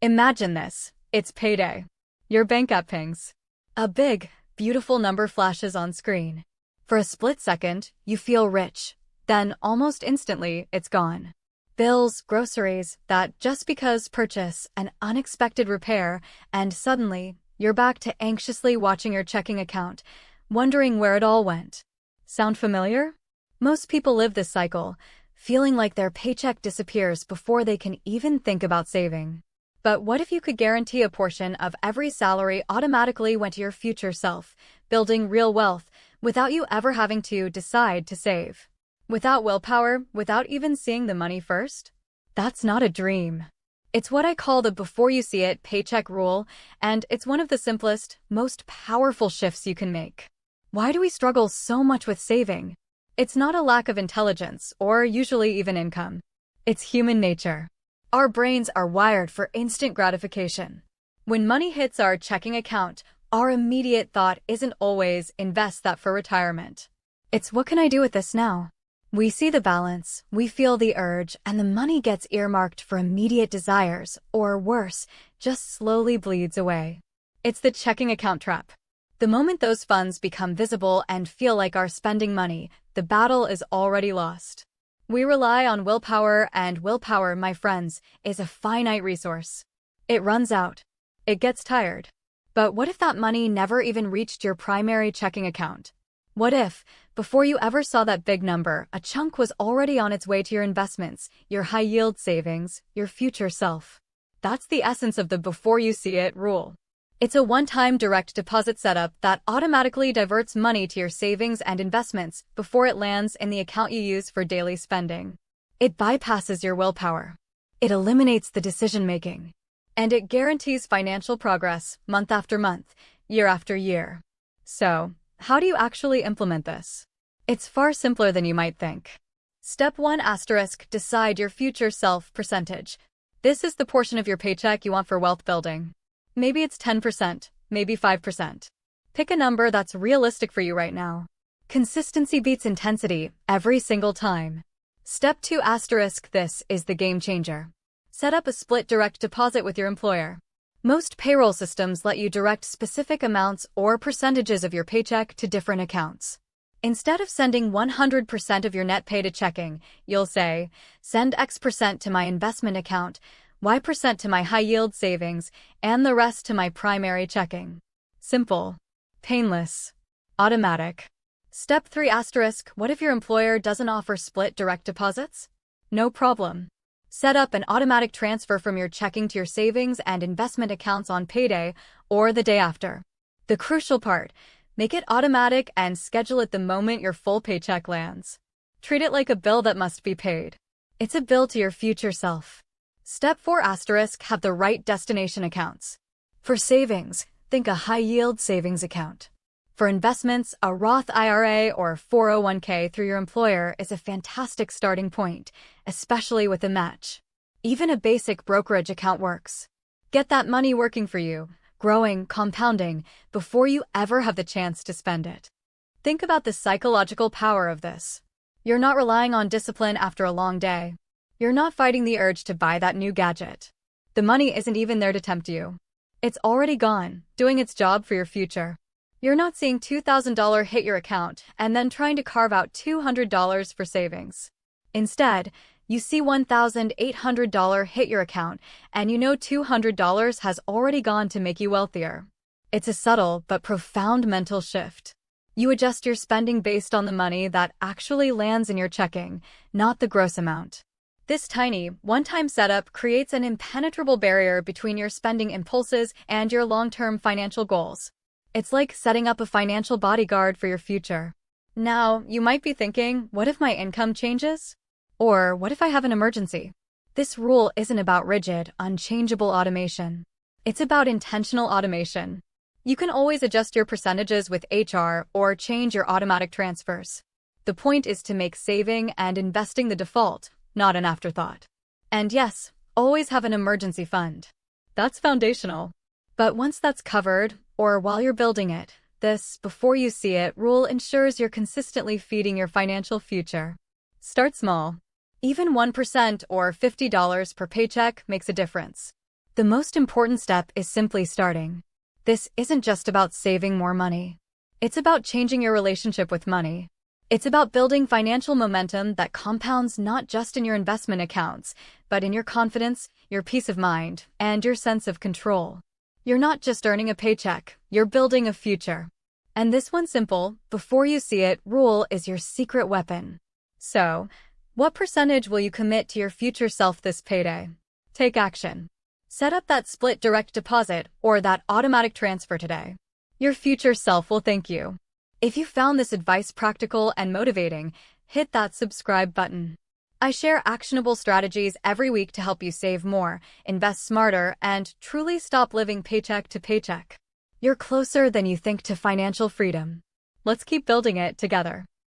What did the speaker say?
Imagine this. It's payday. Your bank app pings. A big, beautiful number flashes on screen. For a split second, you feel rich. Then, almost instantly, it's gone. Bills, groceries, that just because purchase, an unexpected repair, and suddenly, you're back to anxiously watching your checking account, wondering where it all went. Sound familiar? Most people live this cycle, feeling like their paycheck disappears before they can even think about saving. But what if you could guarantee a portion of every salary automatically went to your future self, building real wealth, without you ever having to decide to save? Without willpower, without even seeing the money first? That's not a dream. It's what I call the before-you-see-it paycheck rule, and it's one of the simplest, most powerful shifts you can make. Why do we struggle so much with saving? It's not a lack of intelligence, or usually even income. It's human nature. Our brains are wired for instant gratification. When money hits our checking account, our immediate thought isn't always, invest that for retirement. It's, what can I do with this now? We see the balance, we feel the urge, and the money gets earmarked for immediate desires, or worse, just slowly bleeds away. It's the checking account trap. The moment those funds become visible and feel like our spending money, the battle is already lost. We rely on willpower, and willpower, my friends, is a finite resource. It runs out. It gets tired. But what if that money never even reached your primary checking account? What if, before you ever saw that big number, a chunk was already on its way to your investments, your high-yield savings, your future self? That's the essence of the before-you-see-it rule. It's a one-time direct deposit setup that automatically diverts money to your savings and investments before it lands in the account you use for daily spending. It bypasses your willpower. It eliminates the decision-making. And it guarantees financial progress month after month, year after year. So, how do you actually implement this? It's far simpler than you might think. Step 1 asterisk, decide your future self percentage. This is the portion of your paycheck you want for wealth building. Maybe it's 10%, maybe 5%. Pick a number that's realistic for you right now. Consistency beats intensity every single time. Step 2 asterisk, this is the game changer. Set up a split direct deposit with your employer. Most payroll systems let you direct specific amounts or percentages of your paycheck to different accounts. Instead of sending 100% of your net pay to checking, you'll say, send X% to my investment account, Y% to my high-yield savings, and the rest to my primary checking. Simple. Painless. Automatic. Step 3 asterisk, what if your employer doesn't offer split direct deposits? No problem. Set up an automatic transfer from your checking to your savings and investment accounts on payday or the day after. The crucial part, make it automatic and schedule it the moment your full paycheck lands. Treat it like a bill that must be paid. It's a bill to your future self. Step 4 asterisk, have the right destination accounts. For savings, think a high-yield savings account. For investments, a Roth IRA or 401k through your employer is a fantastic starting point, especially with a match. Even a basic brokerage account works. Get that money working for you, growing, compounding, before you ever have the chance to spend it. Think about the psychological power of this. You're not relying on discipline after a long day. You're not fighting the urge to buy that new gadget. The money isn't even there to tempt you. It's already gone, doing its job for your future. You're not seeing $2,000 hit your account and then trying to carve out $200 for savings. Instead, you see $1,800 hit your account and you know $200 has already gone to make you wealthier. It's a subtle but profound mental shift. You adjust your spending based on the money that actually lands in your checking, not the gross amount. This tiny, one-time setup creates an impenetrable barrier between your spending impulses and your long-term financial goals. It's like setting up a financial bodyguard for your future. Now, you might be thinking, what if my income changes? Or what if I have an emergency? This rule isn't about rigid, unchangeable automation. It's about intentional automation. You can always adjust your percentages with HR or change your automatic transfers. The point is to make saving and investing the default, not an afterthought. And yes, always have an emergency fund. That's foundational. But once that's covered, or while you're building it, this before-you-see-it rule ensures you're consistently feeding your financial future. Start small. Even 1% or $50 per paycheck makes a difference. The most important step is simply starting. This isn't just about saving more money. It's about changing your relationship with money. It's about building financial momentum that compounds not just in your investment accounts, but in your confidence, your peace of mind, and your sense of control. You're not just earning a paycheck, you're building a future. And this one simple, before-you-see-it rule is your secret weapon. So, what percentage will you commit to your future self this payday? Take action. Set up that split direct deposit or that automatic transfer today. Your future self will thank you. If you found this advice practical and motivating, hit that subscribe button. I share actionable strategies every week to help you save more, invest smarter, and truly stop living paycheck to paycheck. You're closer than you think to financial freedom. Let's keep building it together.